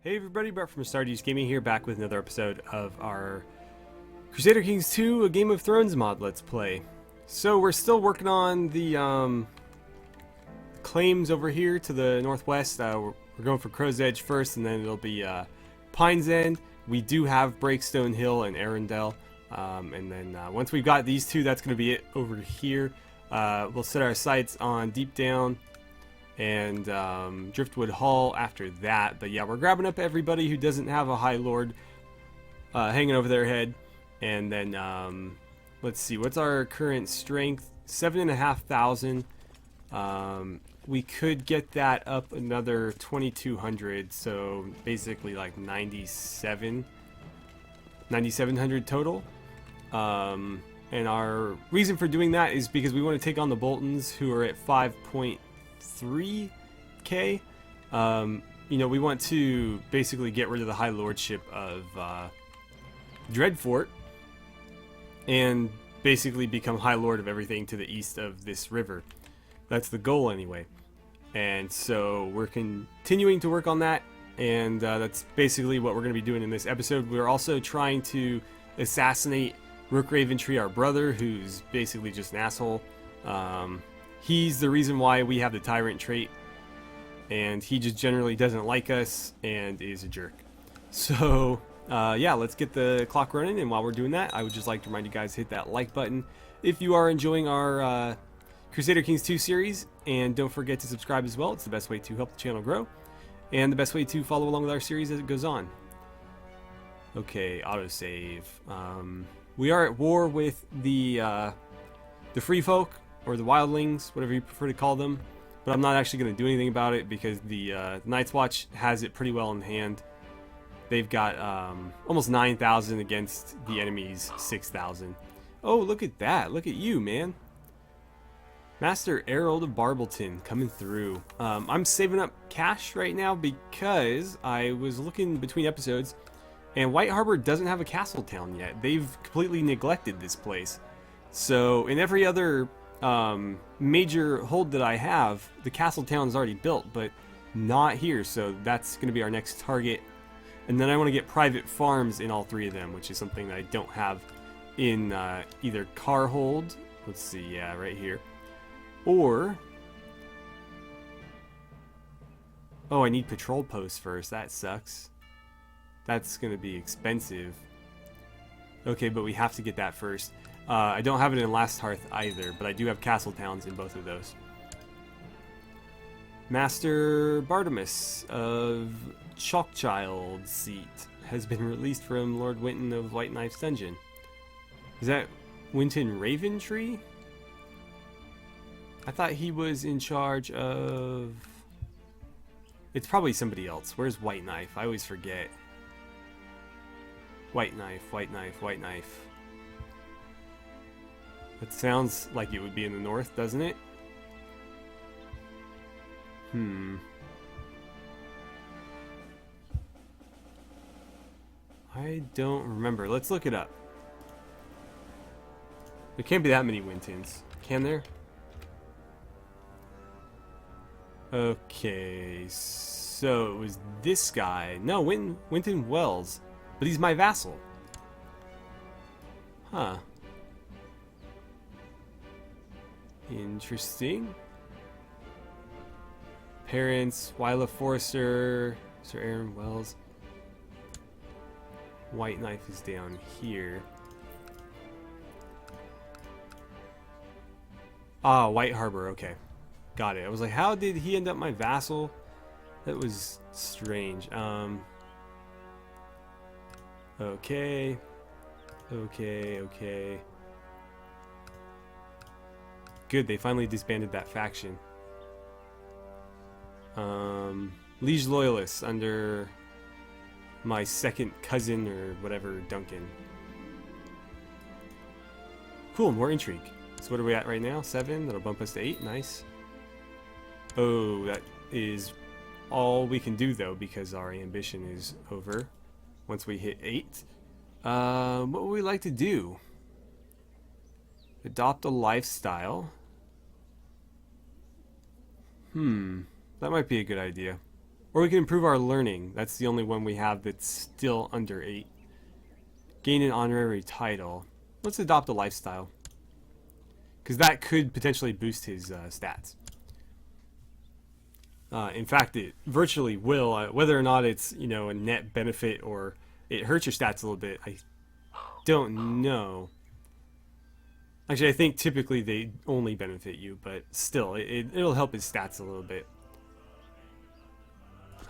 Hey everybody, Brett from AstartesGaming here, back with another episode of our Crusader Kings 2, a Game of Thrones mod Let's Play. So we're still working on the claims over here to the northwest. We're going for Crow's Edge first, and then it'll be Pine's End. We do have Breakstone Hill and Arundel, and then once we've got these two, that's going to be it over here. We'll set our sights on Deep Down and Driftwood Hall after that. But yeah, we're grabbing up everybody who doesn't have a High Lord hanging over their head. And then let's see, what's our current strength? 7,500. We could get that up another 2,200, so basically like 9,700 total. And our reason for doing that is because we want to take on the Boltons, who are at 5.3k. You know, we want to basically get rid of the High Lordship of Dreadfort and basically become High Lord of everything to the east of this river. That's the goal anyway. And so we're continuing to work on that, and that's basically what we're going to be doing in this episode. We're also trying to assassinate Rook Raventree, our brother, who's basically just an asshole. He's the reason why we have the Tyrant trait, and he just generally doesn't like us and is a jerk. So yeah, let's get the clock running, and while we're doing that, I would just like to remind you guys to hit that like button if you are enjoying our Crusader Kings 2 series, and don't forget to subscribe as well. It's the best way to help the channel grow, and the best way to follow along with our series as it goes on. Okay, autosave. We are at war with the Free Folk, or the Wildlings, whatever you prefer to call them, but I'm not actually going to do anything about it because the Night's Watch has it pretty well in hand. They've got almost 9,000 against the enemy's 6,000. Oh, look at that. Look at you, man. Master Harold of Barbleton coming through. I'm saving up cash right now because I was looking between episodes, and White Harbor doesn't have a castle town yet. They've completely neglected this place. So in every other major hold that I have, the castle town is already built, but not here. So that's going to be our next target. And then I want to get private farms in all three of them, which is something that I don't have in either Carhold. Let's see, yeah, right here. Or, oh, I need patrol posts first. That sucks. That's going to be expensive. Okay, but we have to get that first. I don't have it in Last Hearth either, but I do have castle towns in both of those. Master Bartimus of Chalkchild's seat has been released from Lord Winton of White Knife's dungeon. Is that Winton Raventree? I thought he was in charge of... It's probably somebody else. Where's White Knife? I always forget. White Knife, White Knife, White Knife. That sounds like it would be in the north, doesn't it? I don't remember. Let's look it up. There can't be that many Wintons, can there? Okay, so it was this guy. No, Winton Wells. But he's my vassal. Huh. Interesting. Parents, Wyla Forster, Sir Aaron Wells. White Knife is down here. Ah, White Harbor, okay. Got it. I was like, how did he end up my vassal? That was strange. Okay. Okay. Good, they finally disbanded that faction. Liege Loyalists under my second cousin or whatever, Duncan. Cool, more intrigue. So what are we at right now? 7? That'll bump us to 8. Nice. Oh, that is all we can do though, because our ambition is over once we hit 8. What would we like to do? Adopt a lifestyle. That might be a good idea. Or we can improve our learning. That's the only one we have that's still under 8. Gain an honorary title. Let's adopt a lifestyle, because that could potentially boost his stats. In fact, it virtually will. Whether or not it's, you know, a net benefit or it hurts your stats a little bit, I don't know. Actually, I think typically they only benefit you, but still, it'll help his stats a little bit.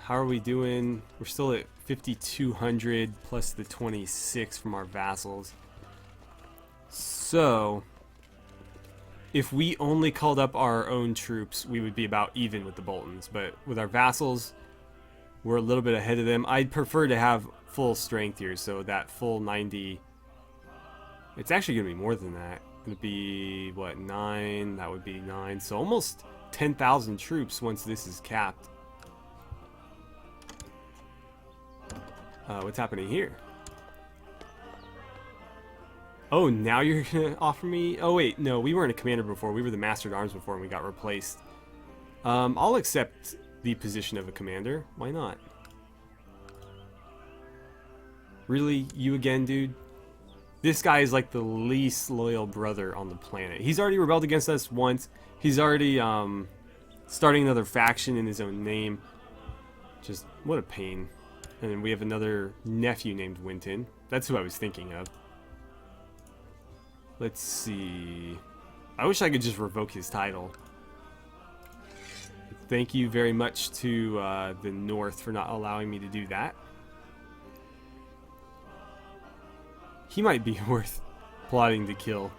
How are we doing? We're still at 5,200 plus the 26 from our vassals. So, if we only called up our own troops, we would be about even with the Boltons. But with our vassals, we're a little bit ahead of them. I'd prefer to have full strength here, so that full 90... It's actually going to be more than that. Going to be, what, 9? That would be 9. So almost 10,000 troops once this is capped. What's happening here? Oh, now you're going to offer me... Oh, wait, no, we weren't a commander before. We were the Master at Arms before and we got replaced. I'll accept the position of a commander. Why not? Really? You again, dude? This guy is like the least loyal brother on the planet. He's already rebelled against us once. He's already starting another faction in his own name. Just, what a pain. And then we have another nephew named Winton. That's who I was thinking of. Let's see. I wish I could just revoke his title. Thank you very much to the North for not allowing me to do that. He might be worth plotting to kill.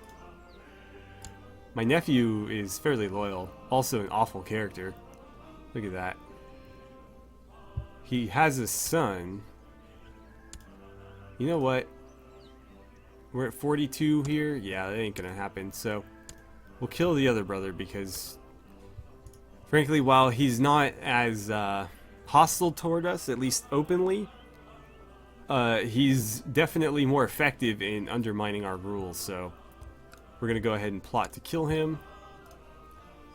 My nephew is fairly loyal. Also an awful character. Look at that. He has a son. You know what? We're at 42 here. Yeah, that ain't gonna happen. So we'll kill the other brother because, frankly, while he's not as hostile toward us, at least openly, he's definitely more effective in undermining our rules. So we're gonna go ahead and plot to kill him.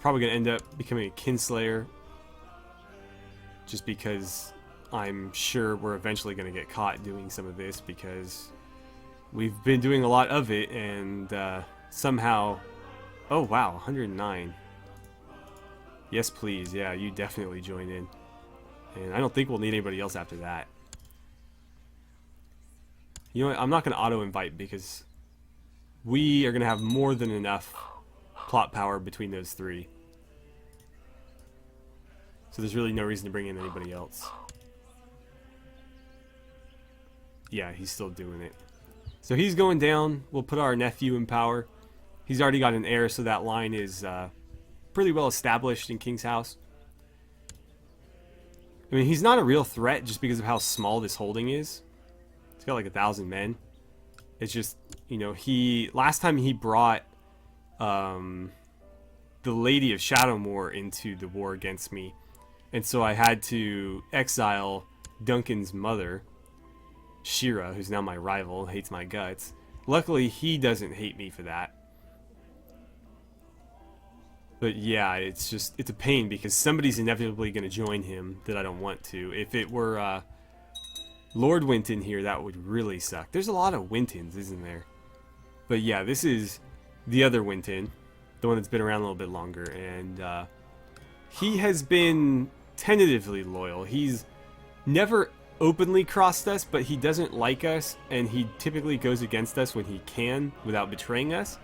Probably gonna end up becoming a kinslayer, just because I'm sure we're eventually gonna get caught doing some of this, because we've been doing a lot of it, and somehow... Oh, wow, 109. Yes, please. Yeah, you definitely join in. And I don't think we'll need anybody else after that. You know what? I'm not going to auto-invite, because we are going to have more than enough plot power between those three. So there's really no reason to bring in anybody else. Yeah, he's still doing it. So he's going down. We'll put our nephew in power. He's already got an heir, so that line is pretty well established in King's House. I mean, he's not a real threat just because of how small this holding is. He's got like 1,000 men. It's just, you know, last time he brought the Lady of Shadowmoor into the war against me. And so I had to exile Duncan's mother, Shira, who's now my rival, hates my guts. Luckily, he doesn't hate me for that. But yeah, it's a pain because somebody's inevitably going to join him that I don't want to. If it were Lord Winton here, that would really suck. There's a lot of Wintons, isn't there? But yeah, this is the other Winton, the one that's been around a little bit longer, and he has been tentatively loyal. He's never openly crossed us, but he doesn't like us, and he typically goes against us when he can without betraying us.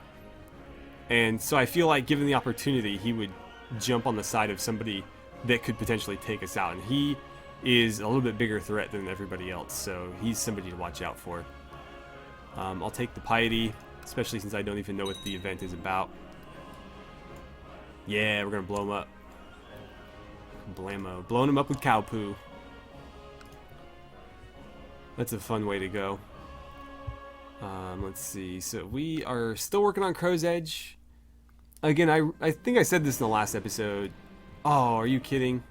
And so I feel like given the opportunity, he would jump on the side of somebody that could potentially take us out, and he is a little bit bigger threat than everybody else, so he's somebody to watch out for. I'll take the piety, especially since I don't even know what the event is about. Yeah, we're gonna blow him up. Blammo. Blowing him up with cow poo. That's a fun way to go. Let's see. So we are still working on Crow's Edge. Again, I think I said this in the last episode. Oh, are you kidding?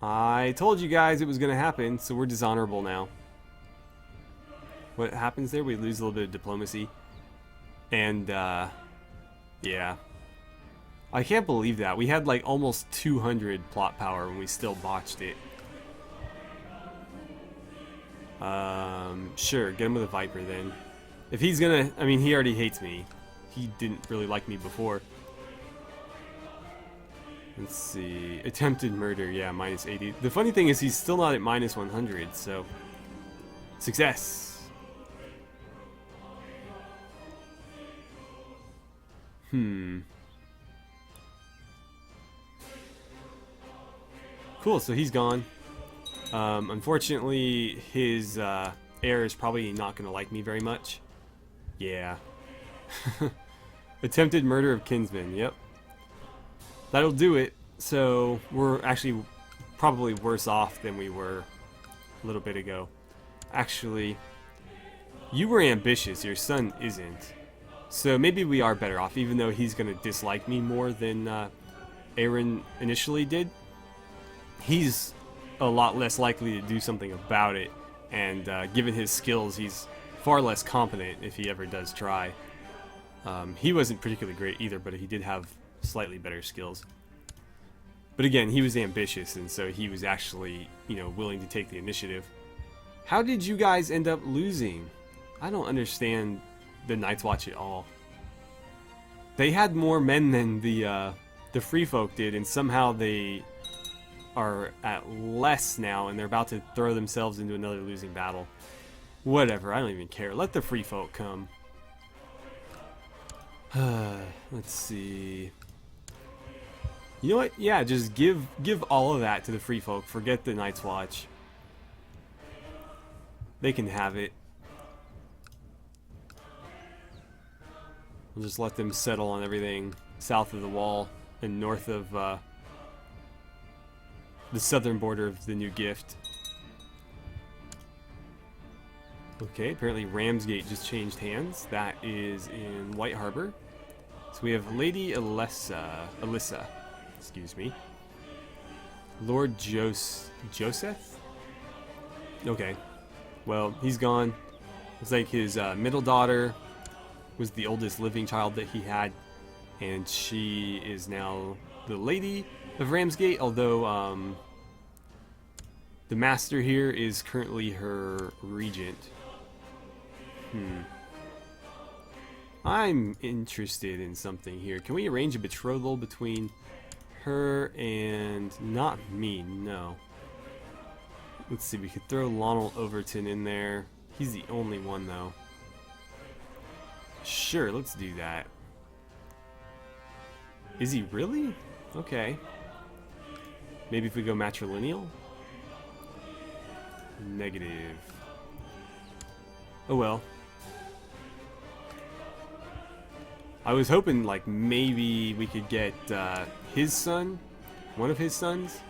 I told you guys it was going to happen, so we're dishonorable now. What happens there? We lose a little bit of diplomacy. And, yeah. I can't believe that. We had like almost 200 plot power when we still botched it. Sure, get him with a Viper then. If he's gonna, I mean, he already hates me. He didn't really like me before. Let's see. Attempted murder, yeah, minus 80. The funny thing is he's still not at minus 100, so... Success! Cool, so he's gone. Unfortunately, his heir is probably not going to like me very much. Yeah. Attempted murder of kinsman, yep. That'll do it. So, we're actually probably worse off than we were a little bit ago. Actually, you were ambitious, your son isn't. So maybe we are better off, even though he's going to dislike me more than Aaron initially did. He's a lot less likely to do something about it, and given his skills, he's far less competent if he ever does try. He wasn't particularly great either, but he did have slightly better skills. But again, he was ambitious, and so he was actually, you know, willing to take the initiative. How did you guys end up losing? I don't understand the Night's Watch at all. They had more men than the Free Folk did, and somehow they are at less now, and they're about to throw themselves into another losing battle. Whatever, I don't even care. Let the Free Folk come. Let's see. You know what? Yeah, just give all of that to the Free Folk. Forget the Night's Watch. They can have it. We'll just let them settle on everything south of the wall and north of the southern border of the new gift. Okay, apparently Ramsgate just changed hands. That is in White Harbor. So we have Lady Alyssa, excuse me. Lord Joseph? Okay. Well, he's gone. It's like his middle daughter was the oldest living child that he had, and she is now the Lady of Ramsgate, although the master here is currently her regent. I'm interested in something here. Can we arrange a betrothal between her and not me? No. Let's see, we could throw Lionel Overton in there. He's the only one though. Sure, let's do that. Is he really? Okay. Maybe if we go matrilineal? Negative. Oh well. I was hoping like maybe we could get his son, one of his sons.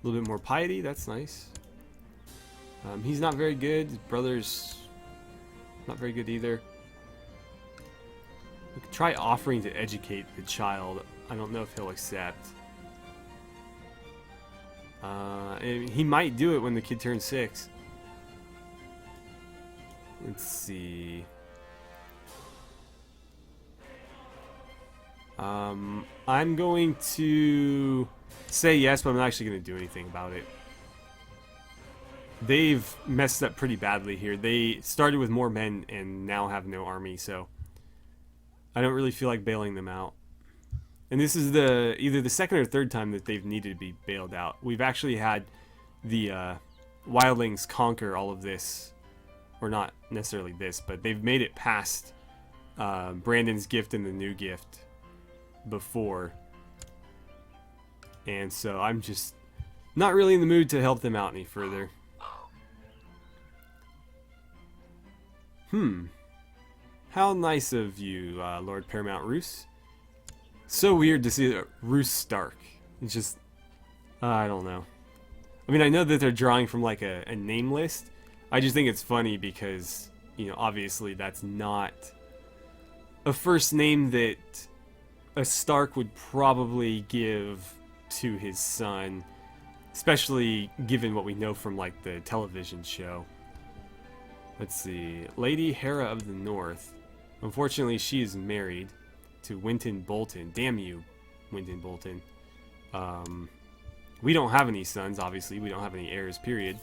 A little bit more piety, that's nice. He's not very good. His brother's not very good either. We could try offering to educate the child. I don't know if he'll accept. He might do it when the kid turns 6. Let's see. I'm going to say yes, but I'm not actually going to do anything about it. They've messed up pretty badly here. They started with more men and now have no army, so I don't really feel like bailing them out. And this is either the second or third time that they've needed to be bailed out. We've actually had the wildlings conquer all of this, or not necessarily this, but they've made it past Brandon's gift and the new gift before. And so I'm just not really in the mood to help them out any further. How nice of you, Lord Paramount Roose. So weird to see Roose Stark. It's just, I don't know. I mean, I know that they're drawing from like a name list. I just think it's funny because, you know, obviously that's not a first name that a Stark would probably give to his son, especially given what we know from like the television show. Let's see, Lady Hera of the North. Unfortunately, she is married to Winton Bolton. Damn you, Winton Bolton. We don't have any sons, obviously. We don't have any heirs, period.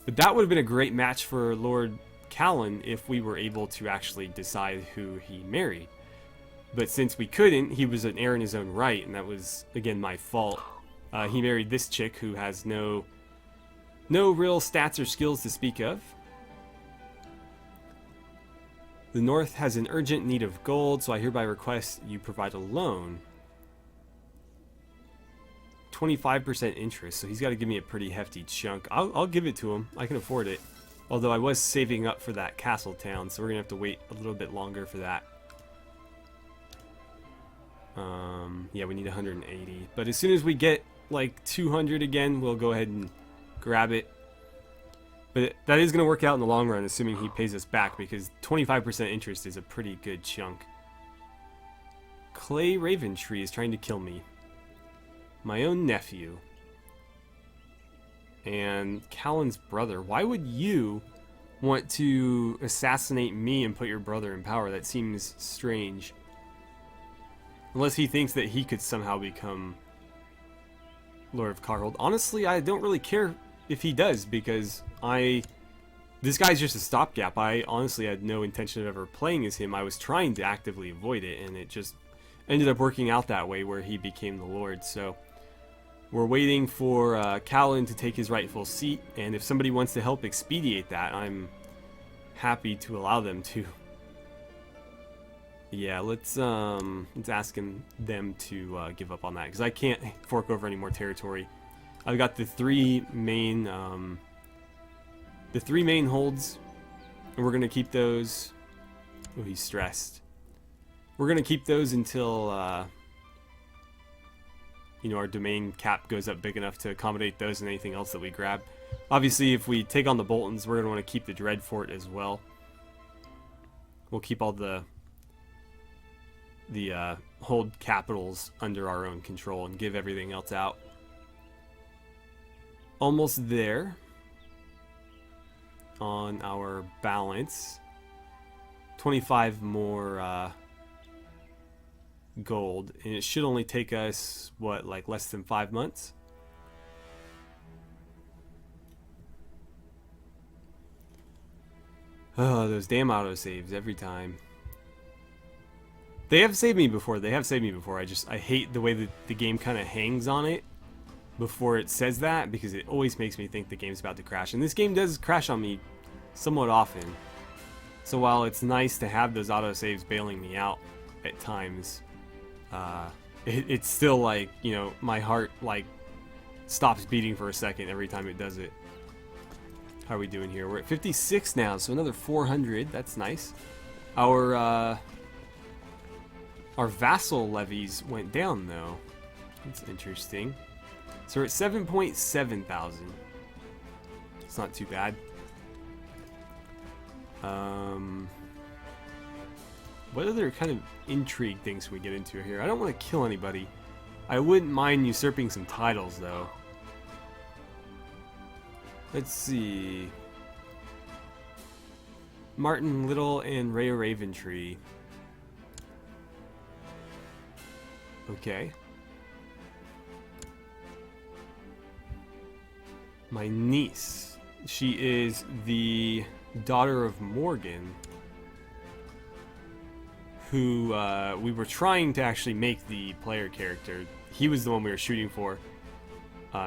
But that would have been a great match for Lord Callan if we were able to actually decide who he married. But since we couldn't, he was an heir in his own right, and that was, again, my fault. He married this chick who has no real stats or skills to speak of. The North has an urgent need of gold, so I hereby request you provide a loan. 25% interest, so he's got to give me a pretty hefty chunk. I'll give it to him. I can afford it. Although I was saving up for that castle town, so we're going to have to wait a little bit longer for that. Yeah, we need 180. But as soon as we get like 200 again, we'll go ahead and grab it. But that is going to work out in the long run, assuming he pays us back, because 25% interest is a pretty good chunk. Clay Raventree is trying to kill me. My own nephew. And Callan's brother. Why would you want to assassinate me and put your brother in power? That seems strange. Unless he thinks that he could somehow become Lord of Carhold. Honestly, I don't really care if he does, because this guy's just a stopgap. I honestly had no intention of ever playing as him. I was trying to actively avoid it, and it just ended up working out that way where he became the Lord. So we're waiting for Callan to take his rightful seat, and if somebody wants to help expedite that, I'm happy to allow them to. Yeah, let's ask them to give up on that, because I can't fork over any more territory. I've got the three main holds, and we're gonna keep those. Oh, he's stressed. We're gonna keep those until our domain cap goes up big enough to accommodate those and anything else that we grab. Obviously, if we take on the Boltons, we're gonna want to keep the Dread Fort as well. We'll keep all the hold capitals under our own control and give everything else out. Almost there on our balance. 25 more gold, and it should only take us, what, like less than 5 months? Oh, those damn autosaves every time. They have saved me before. I hate the way that the game kind of hangs on it before it says that, because it always makes me think the game's about to crash. And this game does crash on me somewhat often. So while it's nice to have those autosaves bailing me out at times, it's still like, my heart like stops beating for a second every time it does it. How are we doing here? We're at 56 now, so another 400. That's nice. Our vassal levies went down, though. That's interesting. So we're at 7.7 thousand. It's not too bad. What other kind of intrigue things can we get into here? I don't want to kill anybody. I wouldn't mind usurping some titles, though. Let's see. Martin Little and Ray Raventree. Okay. My niece. She is the daughter of Morgan, who we were trying to actually make the player character. He was the one we were shooting for.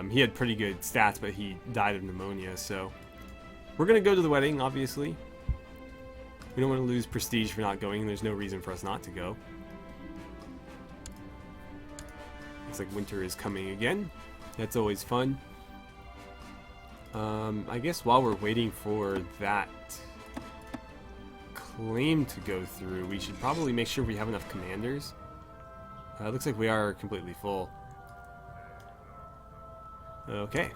He had pretty good stats, but he died of pneumonia, so we're going to go to the wedding, obviously. We don't want to lose prestige for not going, and there's no reason for us not to go. Looks like winter is coming again. That's always fun. I guess while we're waiting for that claim to go through, we should probably make sure we have enough commanders. It looks like we are completely full. Okay.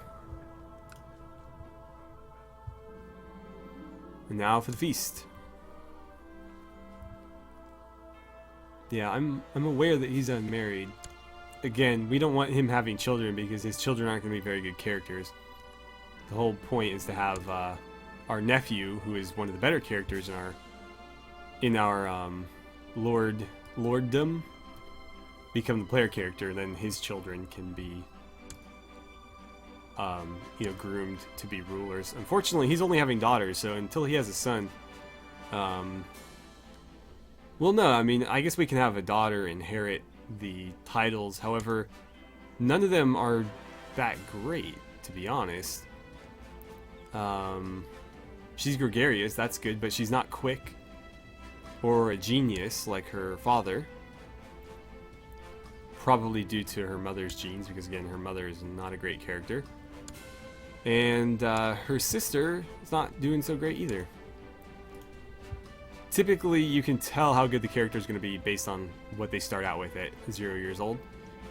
And now for the feast. Yeah, I'm aware that he's unmarried. Again, we don't want him having children because his children aren't going to be very good characters. The whole point is to have our nephew, who is one of the better characters in our in our lorddom become the player character, then his children can be groomed to be rulers. Unfortunately, he's only having daughters, so until he has a son, well, no, I mean, I guess we can have a daughter inherit the titles. However, none of them are that great, to be honest. She's gregarious, that's good, but she's not quick or a genius like her father. Probably due to her mother's genes, because again, her mother is not a great character. And her sister is not doing so great either. Typically, you can tell how good the character is going to be based on what they start out with at 0 years old.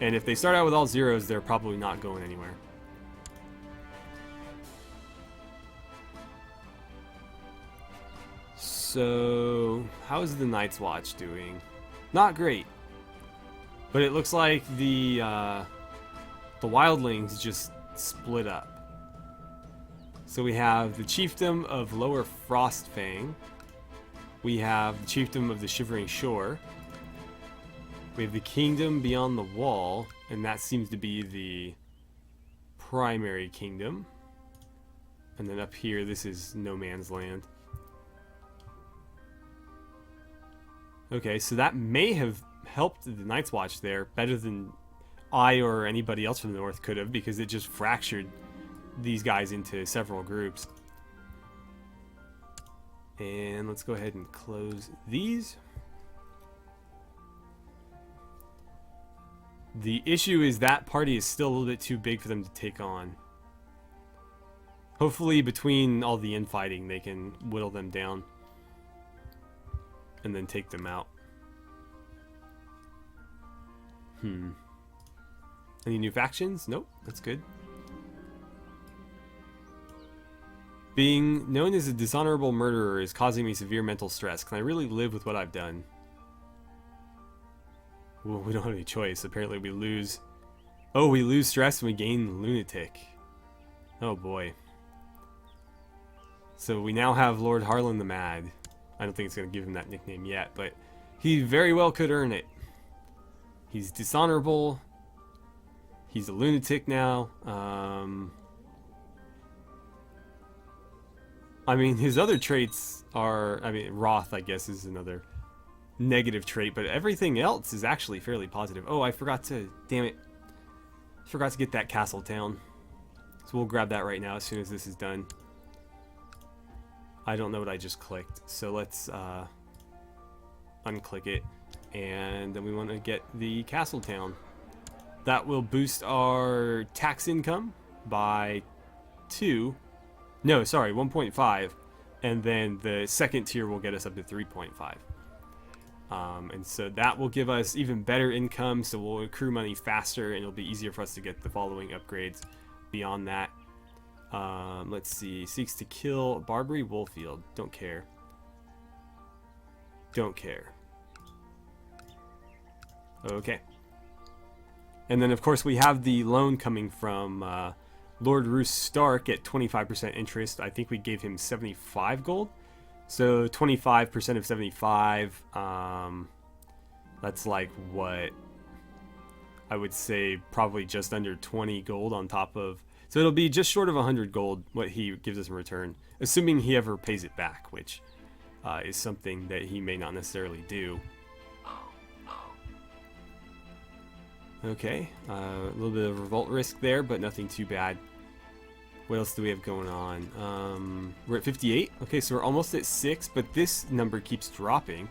And if they start out with all zeros, they're probably not going anywhere. So, how is the Night's Watch doing? Not great. But it looks like the wildlings just split up. So we have the Chiefdom of Lower Frostfang. We have the Chiefdom of the Shivering Shore. We have the Kingdom Beyond the Wall, and that seems to be the primary kingdom. And then up here, this is No Man's Land. Okay, so that may have helped the Night's Watch there better than I or anybody else from the north could have, because it just fractured these guys into several groups. And let's go ahead and close these. The issue is that party is still a little bit too big for them to take on. Hopefully between all the infighting they can whittle them down and then take them out. Any new factions? Nope, that's good. Being known as a dishonorable murderer is causing me severe mental stress. Can I really live with what I've done? Well, we don't have any choice. Apparently we lose... Oh, we lose stress and we gain lunatic. Oh boy. So we now have Lord Harlan the Mad. I don't think it's going to give him that nickname yet, but he very well could earn it. He's dishonorable. He's a lunatic now. I mean, his other traits are... I mean, Wrath, I guess, is another negative trait, but everything else is actually fairly positive. Oh, I forgot to... Damn it. Forgot to get that castle town. So we'll grab that right now as soon as this is done. I don't know what I just clicked, so let's unclick it. And then we want to get the castle town. That will boost our tax income by 2. No, sorry, 1.5. And then the second tier will get us up to 3.5. And so that will give us even better income, so we'll accrue money faster, and it'll be easier for us to get the following upgrades beyond that. Let's see. Seeks to kill Barbary Woolfield. Don't care. Don't care. Okay. And then, of course, we have the loan coming from Lord Roose Stark at 25% interest. I think we gave him 75 gold. So 25% of 75, that's like what I would say probably just under 20 gold on top of. So it'll be just short of 100 gold what he gives us in return, assuming he ever pays it back, which is something that he may not necessarily do. Okay, a little bit of revolt risk there, but nothing too bad. What else do we have going on? We're at 58. Okay, so we're almost at 6, but this number keeps dropping.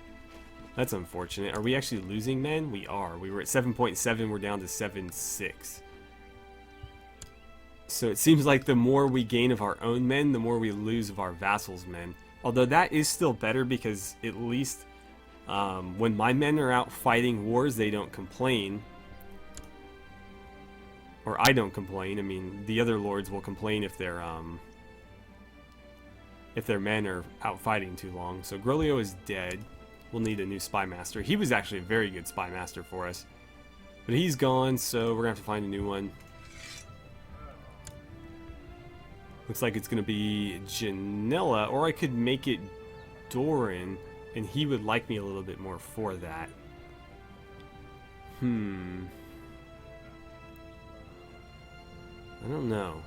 That's unfortunate. Are we actually losing men? We are. We were at 7.7. We're down to 7.6. So it seems like the more we gain of our own men, the more we lose of our vassals' men. Although that is still better, because at least when my men are out fighting wars, they don't complain. Or I don't complain. I mean, the other lords will complain if their men are out fighting too long. So Grolio is dead. We'll need a new spy master. He was actually a very good spy master for us, but he's gone, so we're gonna have to find a new one. Looks like it's gonna be Janella, or I could make it Doran And he would like me a little bit more for that. I don't know.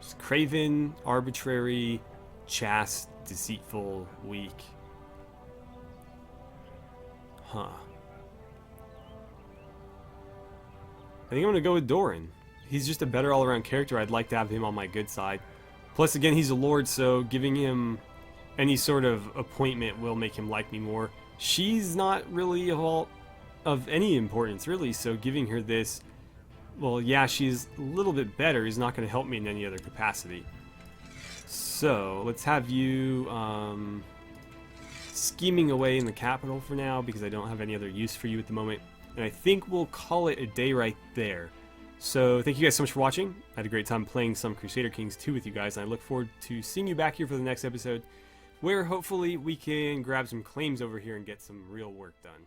Just craven, arbitrary, chaste, deceitful, weak. Huh. I think I'm going to go with Doran. He's just a better all-around character. I'd like to have him on my good side. Plus, again, he's a lord, so giving him any sort of appointment will make him like me more. She's not really of any importance, really, so giving her this, well, yeah, she's a little bit better. Is not going to help me in any other capacity. So, let's have you scheming away in the capital for now, because I don't have any other use for you at the moment. And I think we'll call it a day right there. So, thank you guys so much for watching. I had a great time playing some Crusader Kings 2 with you guys, and I look forward to seeing you back here for the next episode, where hopefully we can grab some claims over here and get some real work done.